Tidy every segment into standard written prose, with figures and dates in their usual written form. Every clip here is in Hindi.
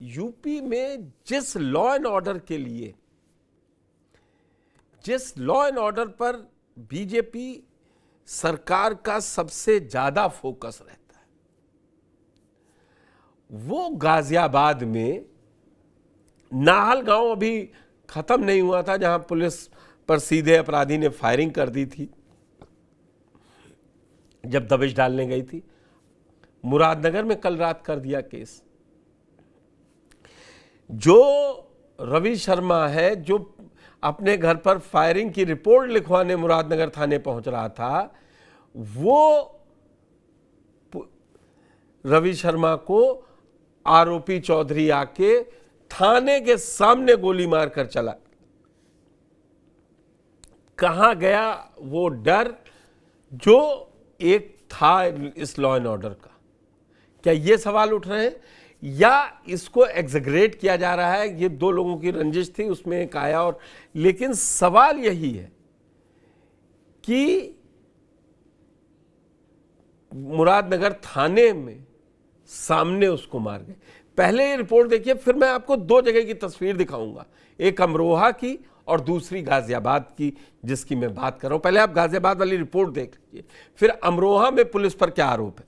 यूपी में जिस लॉ एंड ऑर्डर के लिए, जिस लॉ एंड ऑर्डर पर बीजेपी सरकार का सबसे ज्यादा फोकस रहता है, वो गाजियाबाद में नाहल गांव अभी खत्म नहीं हुआ था, जहां पुलिस पर सीधे अपराधी ने फायरिंग कर दी थी जब दबिश डालने गई थी। मुरादनगर में कल रात कर दिया केस। जो रवि शर्मा है, जो अपने घर पर फायरिंग की रिपोर्ट लिखवाने मुरादनगर थाने पहुंच रहा था, वो रवि शर्मा को आरोपी चौधरी आके थाने के सामने गोली मारकर चला। कहां गया वो डर जो एक था इस लॉ एंड ऑर्डर का? क्या ये सवाल उठ रहे हैं या इसको एग्जैगरेट किया जा रहा है? ये दो लोगों की रंजिश थी, उसमें एक आया और, लेकिन सवाल यही है कि मुरादनगर थाने में सामने उसको मार गए। पहले ये रिपोर्ट देखिए, फिर मैं आपको दो जगह की तस्वीर दिखाऊंगा, एक अमरोहा की और दूसरी गाजियाबाद की, जिसकी मैं बात कर रहा हूं। पहले आप गाजियाबाद वाली रिपोर्ट देख लीजिए, फिर अमरोहा में पुलिस पर क्या आरोप है।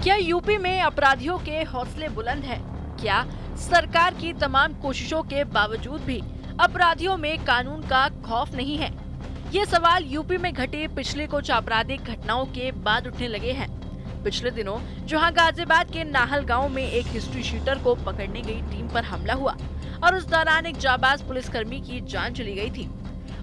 क्या यूपी में अपराधियों के हौसले बुलंद हैं? क्या सरकार की तमाम कोशिशों के बावजूद भी अपराधियों में कानून का खौफ नहीं है? ये सवाल यूपी में घटी पिछली कुछ आपराधिक घटनाओं के बाद उठने लगे हैं। पिछले दिनों जहां गाजियाबाद के नाहल गांव में एक हिस्ट्री शीटर को पकड़ने गई टीम पर हमला हुआ और उस दौरान एक जाबाज पुलिसकर्मी की जान चली गई थी,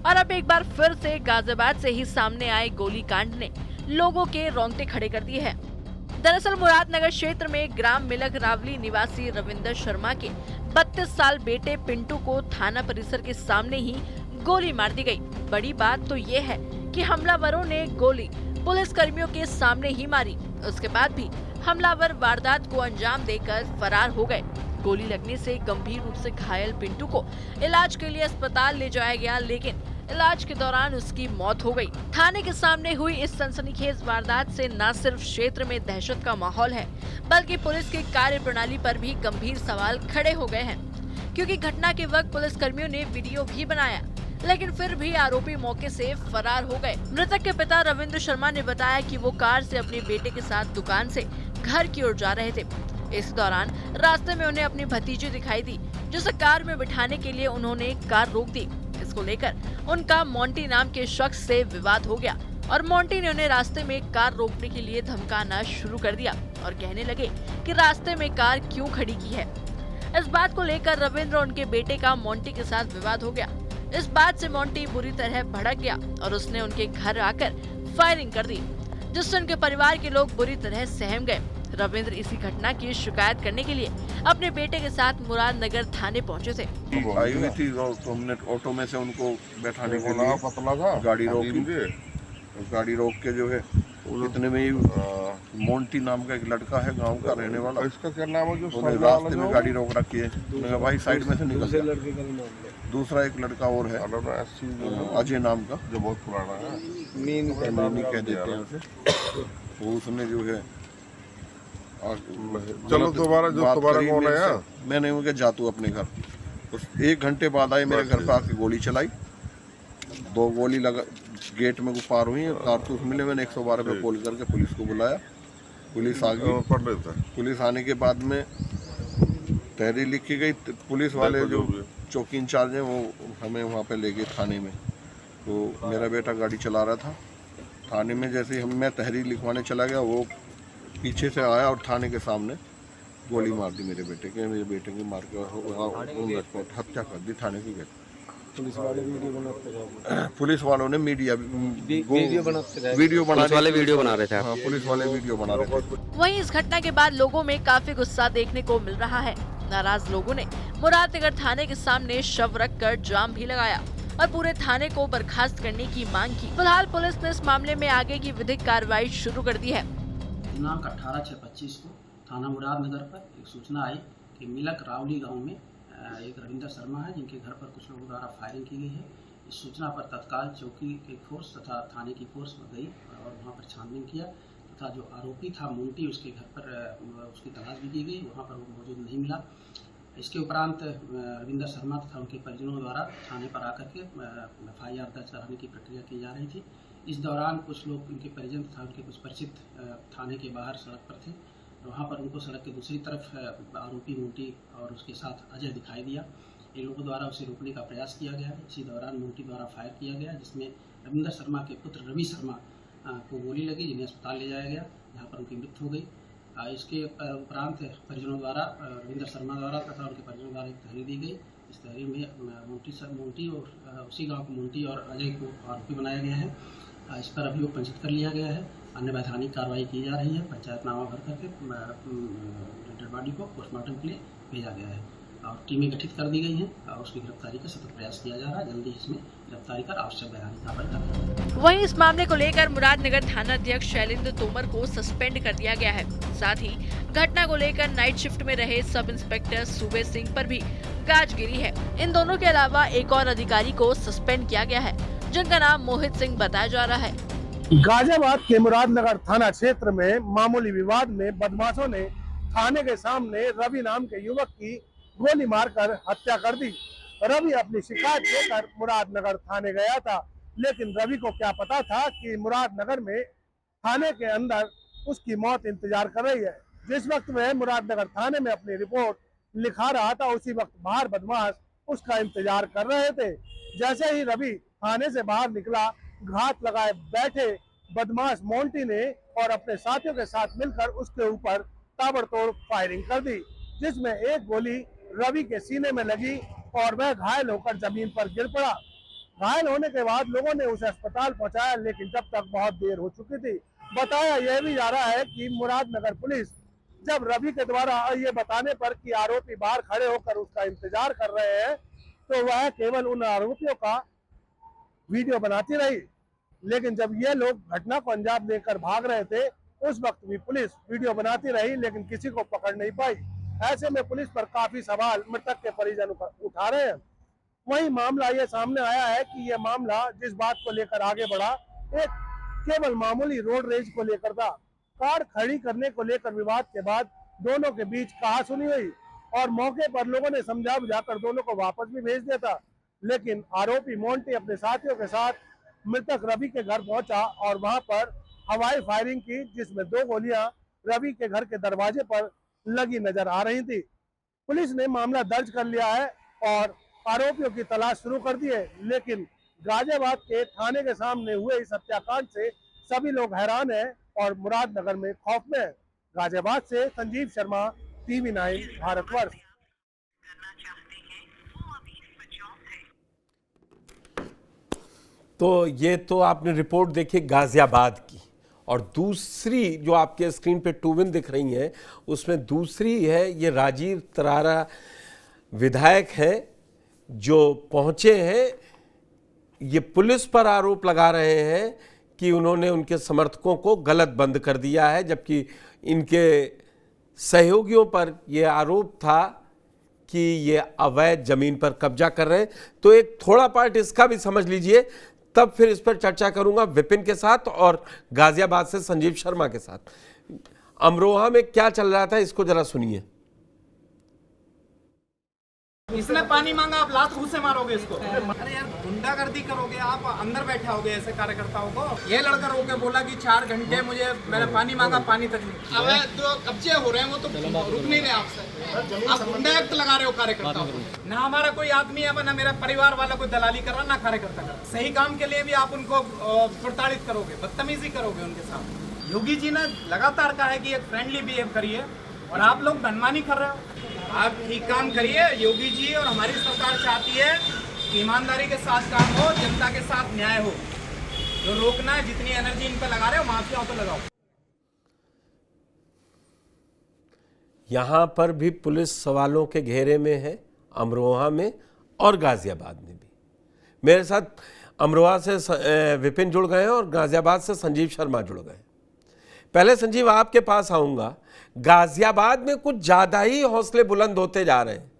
और अब एक बार फिर से गाजियाबाद से ही सामने आए गोलीकांड ने लोगों के रोंगटे खड़े कर दिए हैं। दरअसल मुरादनगर क्षेत्र में ग्राम मिलक रावली निवासी रविंदर शर्मा के 32 साल बेटे पिंटू को थाना परिसर के सामने ही गोली मार दी गई। बड़ी बात तो ये है कि हमलावरों ने गोली पुलिस कर्मियों के सामने ही मारी। उसके बाद भी हमलावर वारदात को अंजाम देकर फरार हो गए। गोली लगने से गंभीर रूप से घायल पिंटू को इलाज के लिए अस्पताल ले जाया गया, लेकिन इलाज के दौरान उसकी मौत हो गई। थाने के सामने हुई इस सनसनीखेज वारदात से न सिर्फ क्षेत्र में दहशत का माहौल है, बल्कि पुलिस की कार्यप्रणाली पर भी गंभीर सवाल खड़े हो गए हैं, क्योंकि घटना के वक्त पुलिस कर्मियों ने वीडियो भी बनाया, लेकिन फिर भी आरोपी मौके से फरार हो गए। मृतक के पिता रविंद्र शर्मा ने बताया कि वो कार से अपने बेटे के साथ दुकान से घर की ओर जा रहे थे। इस दौरान रास्ते में उन्हें अपनी भतीजी दिखाई दी, जिसे कार में बिठाने के लिए उन्होंने कार रोक दी। इसको लेकर उनका मोंटी नाम के शख्स से विवाद हो गया और मोंटी ने उन्हें रास्ते में कार रोकने के लिए धमकाना शुरू कर दिया और कहने लगे कि रास्ते में कार क्यों खड़ी की है। इस बात को लेकर रविंद्र और उनके बेटे का मोंटी के साथ विवाद हो गया। इस बात से मोंटी बुरी तरह भड़क गया और उसने उनके घर आकर फायरिंग कर दी, जिससे उनके परिवार के लोग बुरी तरह सहम गए। रविंद्र इसी घटना की शिकायत करने के लिए अपने बेटे के साथ मुरादनगर थाने पहुंचे थे। आई हुई थी तो हमने ऑटो में से उनको बैठाने के लिए पतला था गाड़ी रोक के जो है इतने में ही मोंटी नाम का एक लड़का है गांव का रहने वाला, इसका क्या नाम है, जो रास्ते में गाड़ी रोक रखी है। मैंने भाई साइड में से निकल। दूसरा एक लड़का और है अजय नाम का, जो बहुत पुराना है, मीन कह देते हैं उसे। वो उसने जो है चलो दोबारा कौन है, मैंने उनके जा तू अपने घर। उस 1 घंटे बाद आए मेरे घर पे आके गोली चलाई। 2 गोली लगा गेट में पार हुई, कारतूस मिले। मैंने 112 पे कॉल करके पुलिस को बुलाया। पुलिस आ गई। पुलिस आने के बाद में तहरीर लिखी गई। पुलिस वाले जो चौकी इंचार्ज हैं वो हमें वहाँ पे ले गए थाने में। तो मेरा बेटा गाड़ी चला रहा था थाने में। जैसे ही मैं तहरीर लिखवाने चला गया, वो पीछे से आया और थाने के सामने गोली मार दी मेरे बेटे की मार के हत्या कर दी थाने की गेट। पुलिस वालों ने वीडियो बना रहे थे। हाँ, पुलिस वाले वीडियो बना रहे थे। वहीं इस घटना के बाद लोगों में काफी गुस्सा देखने को मिल रहा है। नाराज लोगों ने मुरादनगर थाने के सामने शव रखकर जाम भी लगाया और पूरे थाने को बर्खास्त करने की मांग की। फिलहाल पुलिस ने इस मामले में आगे की विधिक कार्रवाई शुरू कर दी है। दिनांक 18/6/25 को थाना मुरादनगर पर एक सूचना आई कि मिलक रावली गांव में एक रविंदर शर्मा है, जिनके घर पर कुछ लोगों द्वारा फायरिंग की गई है। इस सूचना पर तत्काल चौकी की फोर्स तथा थाने की फोर्स गई और वहाँ पर छानबीन किया तथा जो आरोपी था मोंटी, उसके घर पर उसकी तलाश भी की गई, वहाँ पर वो मौजूद नहीं मिला। इसके उपरांत रविंदर शर्मा तथा उनके परिजनों द्वारा थाने पर आकर के FIR दर्ज कराने की प्रक्रिया की जा रही थी। इस दौरान कुछ लोग, उनके परिजन तथा उनके कुछ परिचित थाने के बाहर सड़क पर थे। वहाँ पर उनको सड़क के दूसरी तरफ आरोपी मोंटी और उसके साथ अजय दिखाई दिया। इन लोगों द्वारा उसे रोकने का प्रयास किया गया। इसी दौरान मोंटी द्वारा फायर किया गया, जिसमें रविंदर शर्मा के पुत्र रवि शर्मा को गोली लगी, जिन्हें अस्पताल ले जाया गया, जहाँ पर उनकी मृत्यु हो गई। इसके उपरांत परिजनों द्वारा, रविंदर शर्मा द्वारा तथा उनके परिजनों द्वारा एक तहरीर दी गई। इस तहरीर में मोंटी और उसी गांव के मोंटी और अजय को आरोपी बनाया गया है। इस पर अभियोग पंजीकृत कर लिया गया है। अन्य वैधानिक कार्रवाई की जा रही है। पंचायतनामा भर करके डेड बॉडी को पोस्टमार्टम के लिए भेजा गया है और टीमें गठित कर दी गई हैं और उसकी गिरफ्तारी का सतत प्रयास किया जा रहा है। जल्दी इसमें गिरफ्तारी कर आवश्यक वैधानिक कार्रवाई कर। वहीं इस मामले को लेकर मुरादनगर थाना अध्यक्ष शैलेंद्र तोमर को सस्पेंड कर दिया गया है। साथ ही घटना को लेकर नाइट शिफ्ट में रहे सब इंस्पेक्टर सूबे सिंह पर भी गाज गिरी है। इन दोनों के अलावा एक और अधिकारी को सस्पेंड किया गया है, जिनका नाम मोहित सिंह बताया जा रहा है। गाजियाबाद के मुरादनगर थाना क्षेत्र में मामूली विवाद में बदमाशों ने थाने के सामने रवि नाम के युवक की गोली मारकर हत्या कर दी। रवि अपनी शिकायत लेकर मुरादनगर थाने गया था, लेकिन रवि को क्या पता था कि मुरादनगर में थाने के अंदर उसकी मौत इंतजार कर रही है। जिस वक्त वह मुरादनगर थाने में अपनी रिपोर्ट लिखा रहा था, उसी वक्त बाहर बदमाश उसका इंतजार कर रहे थे। जैसे ही रवि थाने से बाहर निकला, घात लगाए बैठे बदमाश मोंटी ने और अपने साथियों के साथ मिलकर उसके ऊपर ताबड़तोड़ फायरिंग कर दी, जिसमें एक गोली रवि के सीने में लगी और वह घायल होकर जमीन पर गिर पड़ा। घायल होने के बाद लोगों ने उसे अस्पताल पहुंचाया, लेकिन तब तक बहुत देर हो चुकी थी। बताया यह भी जा रहा है कि मुरादनगर पुलिस जब रवि के द्वारा ये बताने पर कि आरोपी बाहर खड़े होकर उसका इंतजार कर रहे हैं, तो वह केवल उन आरोपियों का वीडियो बनाती रही। लेकिन जब ये लोग घटना को अंजाम देकर भाग रहे थे, उस वक्त भी पुलिस वीडियो बनाती रही, लेकिन किसी को पकड़ नहीं पाई। ऐसे में पुलिस पर काफी सवाल मृतक के परिजन उठा रहे हैं। वही मामला ये सामने आया है कि ये मामला जिस बात को लेकर आगे बढ़ा, एक केवल मामूली रोड रेज को लेकर था। कार खड़ी करने को लेकर विवाद के बाद दोनों के बीच कहासुनी हुई और मौके पर लोगों ने समझा बुझाकर दोनों को वापस भी भेज दिया था। लेकिन आरोपी मोंटी अपने साथियों के साथ मृतक रवि के घर पहुंचा और वहां पर हवाई फायरिंग की, जिसमें 2 गोलियां रवि के घर के दरवाजे पर लगी नजर आ रही थी। पुलिस ने मामला दर्ज कर लिया है और आरोपियों की तलाश शुरू कर दी है। लेकिन गाजियाबाद के थाने के सामने हुए इस हत्याकांड से सभी लोग हैरान हैं और मुरादनगर में खौफ में है। गाजियाबाद से संजीव शर्मा, TV9 भारतवर्ष। तो ये तो आपने रिपोर्ट देखी गाजियाबाद की, और दूसरी जो आपके स्क्रीन पे 2 विन दिख रही हैं, उसमें दूसरी है ये राजीव तरारा विधायक हैं जो पहुंचे हैं। ये पुलिस पर आरोप लगा रहे हैं कि उन्होंने उनके समर्थकों को गलत बंद कर दिया है, जबकि इनके सहयोगियों पर यह आरोप था कि ये अवैध जमीन पर कब्जा कर रहे हैं। तो एक थोड़ा पार्ट इसका भी समझ लीजिए, तब फिर इस पर चर्चा करूंगा विपिन के साथ और गाजियाबाद से संजीव शर्मा के साथ। अमरोहा में क्या चल रहा था, इसको जरा सुनिए। इसने पानी मांगा, आप लात घूसे मारोगे इसको। अरे यार गुंडागर्दी करोगे आप, अंदर बैठे होगे ऐसे कार्यकर्ताओं को। ये लड़का रोके बोला कि 4 घंटे मैंने पानी मांगा, पानी तक नहीं। अब जो कब्जे हो रहे हैं वो तो रुक नहीं रहे आपसे। आप गुंडागर्दी लगा रहे हो कार्यकर्ताओं को। ना हमारा कोई आदमी है, ना मेरा परिवार वाला कोई दलाली कर रहा, ना कार्यकर्ता कर रहा। सही काम के लिए भी आप उनको प्रताड़ित करोगे, बदतमीजी करोगे उनके साथ। योगी जी ने लगातार कहा है कि एक फ्रेंडली बिहेव करिए और आप लोग मनमानी कर रहे हो। आप ठीक काम करिए। योगी जी और हमारी सरकार चाहती है कि ईमानदारी के साथ काम हो, जनता के साथ न्याय हो। जो रोकना है, जितनी एनर्जी इन पर लगा रहे हो, माफियाओं पर लगाओ। यहां पर भी पुलिस सवालों के घेरे में है, अमरोहा में और गाजियाबाद में भी। मेरे साथ अमरोहा से विपिन जुड़ गए हैं और गाजियाबाद से संजीव शर्मा जुड़ गए। पहले संजीव आपके पास आऊंगा। गाजियाबाद में कुछ ज़्यादा ही हौसले बुलंद होते जा रहे हैं।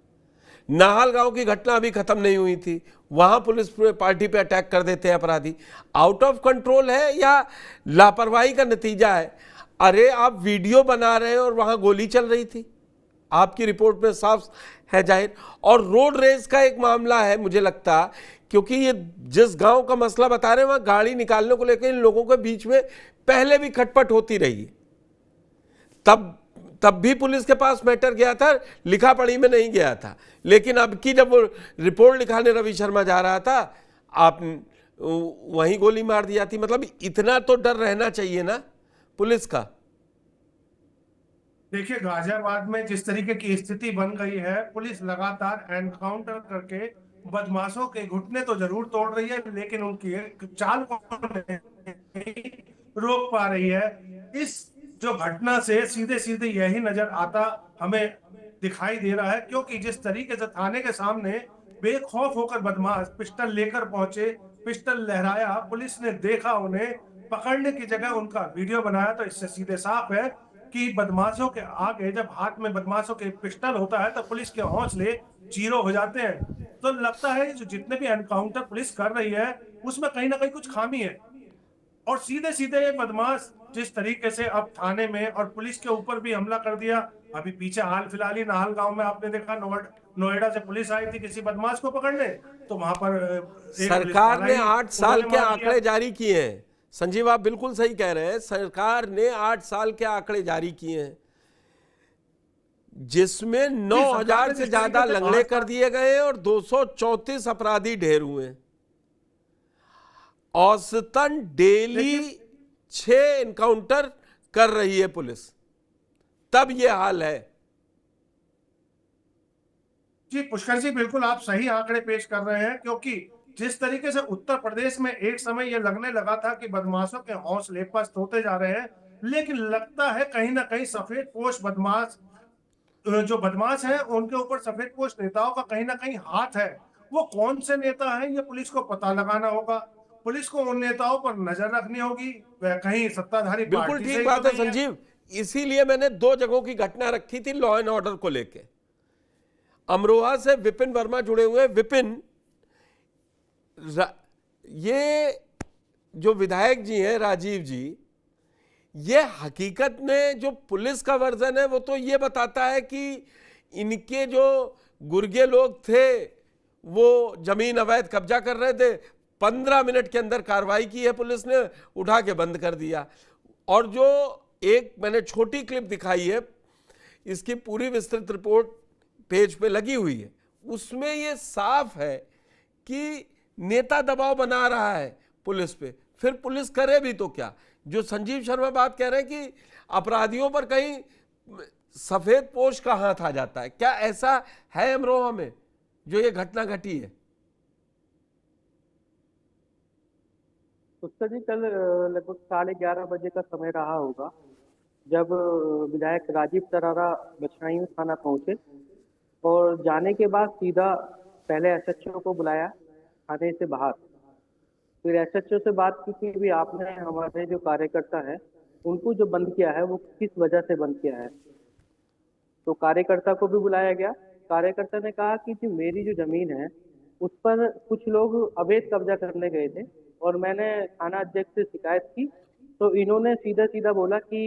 नाहल गांव की घटना अभी खत्म नहीं हुई थी, वहां पुलिस पार्टी पे अटैक कर देते हैं अपराधी। आउट ऑफ कंट्रोल है या लापरवाही का नतीजा है? अरे आप वीडियो बना रहे हैं और वहां गोली चल रही थी, आपकी रिपोर्ट में साफ है जाहिर। और रोड रेस का एक मामला है मुझे लगता, क्योंकि ये जिस गांव का मसला बता रहे हैं वहां गाड़ी निकालने को लेकर इन लोगों के बीच में पहले भी खटपट होती रही है। तब भी पुलिस के पास मैटर गया था, लिखा पढ़ी में नहीं गया था। लेकिन अब की जब वो रिपोर्ट लिखाने रवि शर्मा जा रहा था, आप वहीं गोली मार दी जाती। मतलब इतना तो डर रहना चाहिए ना पुलिस का। देखिए, गाजियाबाद में जिस तरीके की स्थिति बन गई है, पुलिस लगातार एनकाउंटर करके बदमाशों के घुटने तो जरूर तोड़ रही है, लेकिन उनकी चाल को नहीं रोक पा रही है। इस जो घटना से सीधे सीधे यही नजर आता हमें दिखाई दे रहा है, क्योंकि जिस तरीके से थाने के सामने बेखौफ होकर बदमाश पिस्टल लेकर पहुंचे, पिस्टल लहराया, पुलिस ने देखा, उन्हें पकड़ने की जगह उनका वीडियो बनाया, तो इससे सीधे साफ है कि बदमाशों के आगे जब हाथ में बदमाशों के पिस्टल होता है तो पुलिस के हौसले जीरो हो जाते हैं। तो लगता है जो जितने भी एनकाउंटर पुलिस कर रही है उसमें कहीं ना कहीं कुछ खामी है। और सीधे सीधे ये बदमाश जिस तरीके से अब थाने में और पुलिस के ऊपर भी हमला कर दिया। अभी पीछे हाल फिलहाल ही नाहल गांव में आपने देखा, नोएडा से पुलिस आई थी किसी बदमाश को पकड़ने, तो वहां पर सरकार ने 8 साल के आंकड़े जारी किए हैं। संजीव, आप बिल्कुल सही कह रहे हैं, सरकार ने 8 साल के आंकड़े जारी किए हैं, जिसमें 9,000 से ज्यादा लंगड़े कर दिए गए और 234 अपराधी ढेर हुए। औसतन डेली 6 एनकाउंटर कर रही है पुलिस, तब ये हाल है। जी पुष्कर जी, बिल्कुल आप सही आंकड़े पेश कर रहे हैं, क्योंकि जिस तरीके से उत्तर प्रदेश में एक समय यह लगने लगा था कि बदमाशों के हौसले पस्त होते जा रहे हैं, लेकिन लगता है कहीं ना कहीं सफेद पोश बदमाश जो बदमाश हैं उनके ऊपर सफेद पोश नेताओं का कहीं ना कहीं हाथ है। वो कौन से नेता हैं ये पुलिस को पता लगाना होगा, पुलिस को उन नेताओं पर नजर रखनी होगी, वह कहीं सत्ताधारी बिल्कुल पार्टी से ठीक ही बात तो है नहीं संजीव। इसीलिए मैंने 2 जगहों की घटना रखी थी लॉ एंड ऑर्डर को लेके। अमरोहा से विपिन वर्मा जुड़े हुए। विपिन, ये जो विधायक जी हैं राजीव जी, ये हकीकत में जो पुलिस का वर्जन है वो तो ये बताता है कि इनके जो गुर्गे लोग थे वो जमीन अवैध कब्जा कर रहे थे। 15 मिनट के अंदर कार्रवाई की है पुलिस ने, उठा के बंद कर दिया। और जो एक मैंने छोटी क्लिप दिखाई है, इसकी पूरी विस्तृत रिपोर्ट पेज पे लगी हुई है, उसमें ये साफ है कि नेता दबाव बना रहा है पुलिस पे। फिर पुलिस करे भी तो क्या? जो संजीव शर्मा बात कह रहे हैं कि अपराधियों पर कहीं सफेद पोश का हाथ आ जाता है, क्या ऐसा है अमरोहा में जो ये घटना घटी है? उसका जी कल लगभग 11:30 बजे का समय रहा होगा, जब विधायक राजीव तरारा बछराइयों थाना पहुंचे और जाने के बाद सीधा पहले एसएचओ को बुलाया थाने से बाहर। फिर एसएचओ से बात की कि भी आपने हमारे जो कार्यकर्ता है उनको जो बंद किया है वो किस वजह से बंद किया है। तो कार्यकर्ता को भी बुलाया गया। कार्यकर्ता ने कहा कि जी मेरी जो जमीन है उस पर कुछ लोग अवैध कब्जा करने गए थे और मैंने थाना अध्यक्ष से शिकायत की, तो इन्होंने सीधा सीधा बोला कि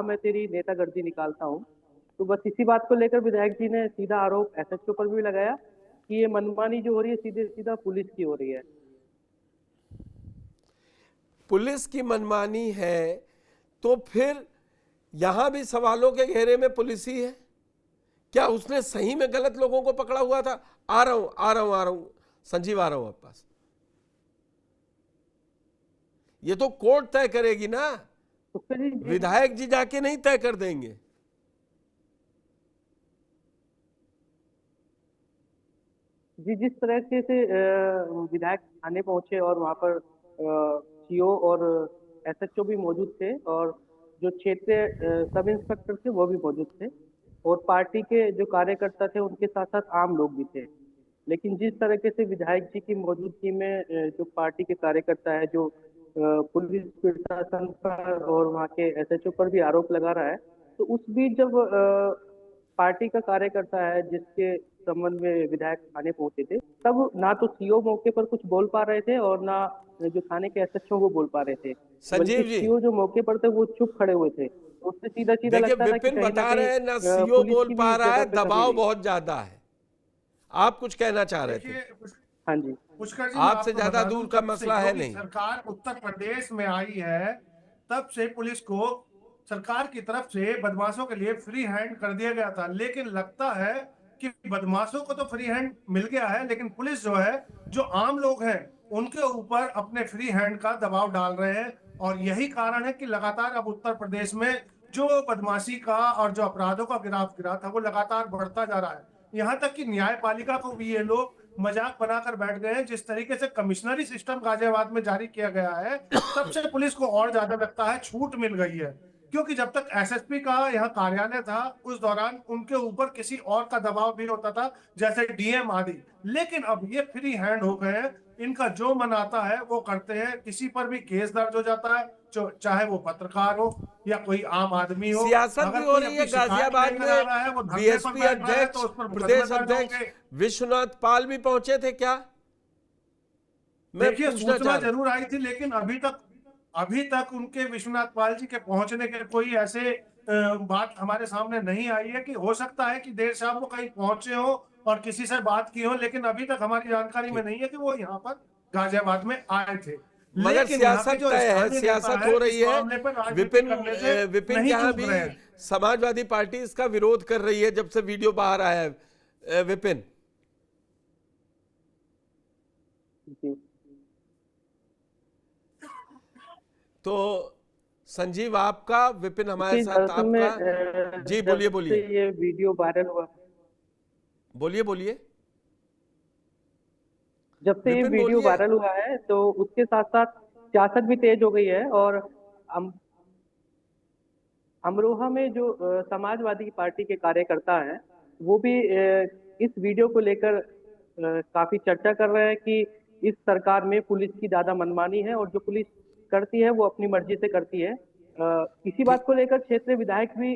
मैं तेरी नेतागिरी निकालता हूँ। तो बस इसी बात को लेकर विधायक जी ने सीधा आरोप एसएचओ पर भी लगाया कि ये मनमानी जो हो रही है सीधे सीधा पुलिस की हो रही है। पुलिस की मनमानी है तो फिर यहां भी सवालों के घेरे में पुलिस ही है। क्या उसने सही में गलत लोगों को पकड़ा हुआ था? आ रहा हूं संजीव, आ रहा हूं आपके पास। ये तो कोर्ट तय करेगी ना, विधायक जी जाके नहीं तय कर देंगे। जी जिस तरह से विधायक थाने पहुंचे और वहां पर सीओ और एसएचओ भी मौजूद थे और जो क्षेत्रीय सब इंस्पेक्टर थे वो भी मौजूद थे और पार्टी के जो कार्यकर्ता थे उनके साथ साथ आम लोग भी थे। लेकिन जिस तरीके से विधायक जी की मौजूदगी में जो पार्टी के कार्यकर्ता है जो पुलिस प्रशासन पर और वहाँ के एसएचओ पर भी आरोप लगा रहा है, तो उस बीच जब पार्टी का कार्यकर्ता है जिसके संबंध में विधायक थाने पहुंचे थे, तब ना तो सीओ मौके पर कुछ बोल पा रहे थे और ना जो थाने के एसएचओ वो बोल पा रहे थे। संजीव जी, सीओ जो मौके पर थे वो चुप खड़े हुए थे। उससे सीधा सीधा देखिए लगता था कि विपिन कहीं बता रहे हैं ना कहीं, सीओ पुलिस बोल की पा भी रहा है, जगह पे कमी दबाव रही। बहुत ज्यादा है। आप कुछ कहना चाह रहे थे? हाँ जी, पुष्कर जी, मैं आपसे आपको ज्यादा बता दूं, दूर का जब से मसला है योगी नहीं। सरकार उत्तर प्रदेश में आई है, तब से पुलिस को सरकार की तरफ से बदमाशों के लिए फ्री हैंड कर दिया गया था। लेकिन लगता है कि बदमाशों को तो फ्री हैंड मिल गया है, लेकिन पुलिस जो है, जो आम लोग हैं, उनके ऊपर अपने फ्री हैंड का दबाव डाल रहे हैं। और यही कारण है कि लगातार अब उत्तर प्रदेश में जो बदमाशी का और जो अपराधों का गिराफ गिरा था वो लगातार बढ़ता जा रहा है। यहाँ तक कि न्यायपालिका को भी ये लोग मजाक बनाकर बैठ गए हैं। जिस तरीके से कमिश्नरी सिस्टम गाजियाबाद में जारी किया गया है, तब से पुलिस को और ज्यादा लगता है छूट मिल गई है। क्योंकि जब तक एसएसपी का यहाँ कार्यालय था, उस दौरान उनके ऊपर किसी और का दबाव भी होता था, जैसे डीएम आदि। लेकिन अब ये फ्री हैंड हो गए हैं, इनका जो मन आता है वो करते हैं। किसी पर भी केस दर्ज हो जाता है, चाहे वो पत्रकार हो या कोई आम आदमी हो। सियासत अगर भी हो कोई रही है अपनी शिकायत गाजियाबाद लेकर आ रहा है, वो में। धरने पर बीएसपी बैठ रहा है, तो अध्यक्ष, उस पर मुकदमे प्रदेश दर्ज अध्यक्ष होंगे। विश्वनाथ पाल भी पहुंचे थे क्या? मैं देखिए, पूछना सूचना चाह रहा जरूर आई थी, लेकिन अभी तक उनके विश्वनाथ पाल जी के पहुंचने के कोई ऐसे बात हमारे सामने नहीं आई है। कि हो सकता है कि देर शाम वो कहीं पहुंचे हो और किसी से बात की हो, लेकिन अभी तक हमारी जानकारी में नहीं है कि वो यहाँ पर गाजियाबाद में आए थे। मगर लेकिन यहाँ सियासत के जो तय है, स्थानीय सियासत नेता हो है, रही इस है। मामले पर राजनीति करने से विपिन नहीं यहाँ चूक भी रहे हैं। समाजवादी पार्टी इसका विरोध कर रही है जब से वीडियो बाहर आया है। विपिन जी। तो संजीव आपका, विपिन हमारे साथ दरअसल में, आपका। जी बोलिए जब बोलिए से ये वीडियो वायरल हुआ, बोलिए बोलिए जब से ये विपिन वीडियो बोलिए। वायरल हुआ है, तो उसके साथ साथ सियासत भी तेज हो गई है। और अमरोहा में जो समाजवादी पार्टी के कार्यकर्ता हैं, वो भी इस वीडियो को लेकर काफी चर्चा कर रहे हैं कि इस सरकार में पुलिस की ज्यादा मनमानी है और जो पुलिस करती है वो अपनी मर्जी से करती है। इसी बात को लेकर क्षेत्रीय विधायक भी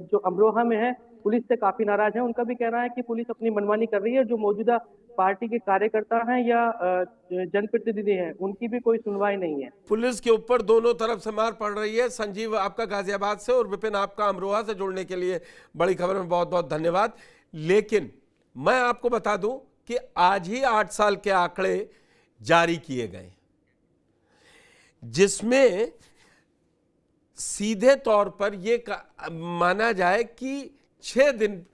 जो अमरोहा में है, पुलिस से काफी नाराज है। उनका भी कहना है कि पुलिस अपनी मनमानी कर रही है। जो मौजूदा पार्टी के कार्यकर्ता हैं या जनप्रतिनिधि हैं, उनकी भी कोई सुनवाई नहीं है। पुलिस के ऊपर दोनों तरफ से मार पड़ रही है। संजीव आपका गाजियाबाद से और विपिन आपका अमरोहा से जुड़ने के लिए बड़ी खबर में बहुत बहुत धन्यवाद। लेकिन मैं आपको बता दूं कि आज ही 8 साल के आंकड़े जारी किए गए, जिसमें सीधे तौर पर यह माना जाए कि 6 दिन,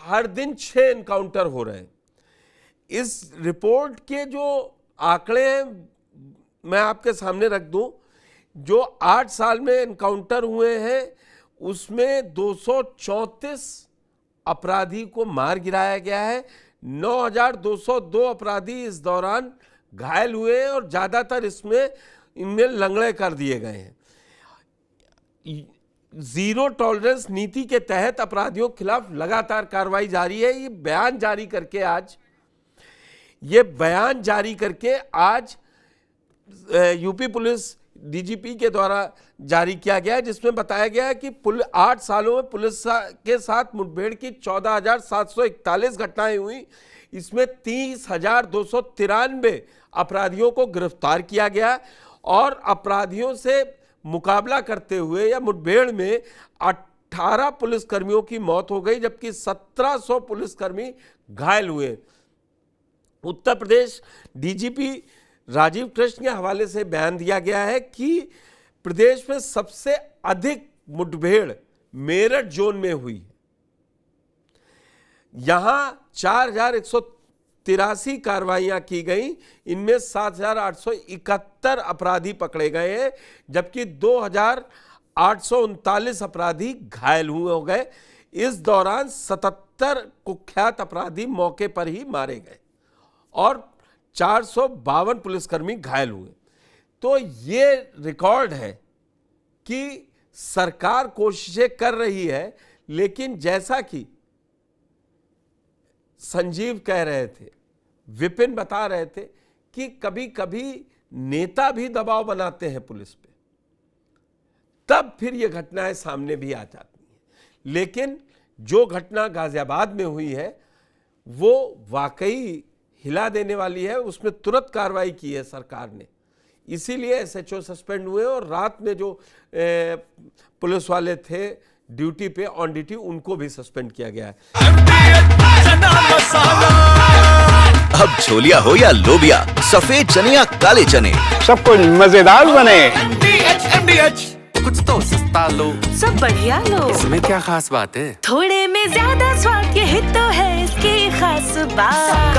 हर दिन 6 एनकाउंटर हो रहे हैं। इस रिपोर्ट के जो आंकड़े मैं आपके सामने रख दूं, जो 8 साल में एनकाउंटर हुए हैं उसमें 234 अपराधी को मार गिराया गया है। 9,202 अपराधी इस दौरान घायल हुए हैं और ज्यादातर इनमें लंगड़े कर दिए गए हैं। जीरो टॉलरेंस नीति के तहत अपराधियों के खिलाफ लगातार कार्रवाई जारी है। ये बयान जारी करके आज यूपी पुलिस डीजीपी के द्वारा जारी किया गया है, जिसमें बताया गया है कि 8 सालों में पुलिस के साथ मुठभेड़ की 14,741 घटनाएं हुई। इसमें 30,293 अपराधियों को गिरफ्तार किया गया और अपराधियों से मुकाबला करते हुए या मुठभेड़ में 18 पुलिसकर्मियों की मौत हो गई, जबकि 1700 पुलिसकर्मी घायल हुए। उत्तर प्रदेश डीजीपी राजीव कृष्ण के हवाले से बयान दिया गया है कि प्रदेश में सबसे अधिक मुठभेड़ मेरठ जोन में हुई। यहां 4,183 कार्रवाइयां की गई। इनमें 7,871 अपराधी पकड़े गए हैं, जबकि 2,839 अपराधी घायल हो गए। इस दौरान 77 कुख्यात अपराधी मौके पर ही मारे गए और 452 पुलिसकर्मी घायल हुए। तो ये रिकॉर्ड है कि सरकार कोशिशें कर रही है, लेकिन जैसा कि संजीव कह रहे थे, विपिन बता रहे थे कि कभी कभी नेता भी दबाव बनाते हैं पुलिस पे, तब फिर ये घटनाएं सामने भी आ जाती हैं। लेकिन जो घटना गाजियाबाद में हुई है, वो वाकई हिला देने वाली है, उसमें तुरंत कार्रवाई की है सरकार ने, इसीलिए एसएचओ सस्पेंड हुए और रात में जो पुलिस वाले थे ड्यूटी पे ऑन ड्यूटी उनको भी सस्पेंड किया गया है। अब छोलिया हो या लोबिया, सफेद चने या काले चने, सब कुछ मजेदार बने। कुछ तो सस्ता लो, सब बढ़िया लो। इसमें क्या खास बात है? थोड़े में ज्यादा स्वाद, यही तो है इसकी खास बात।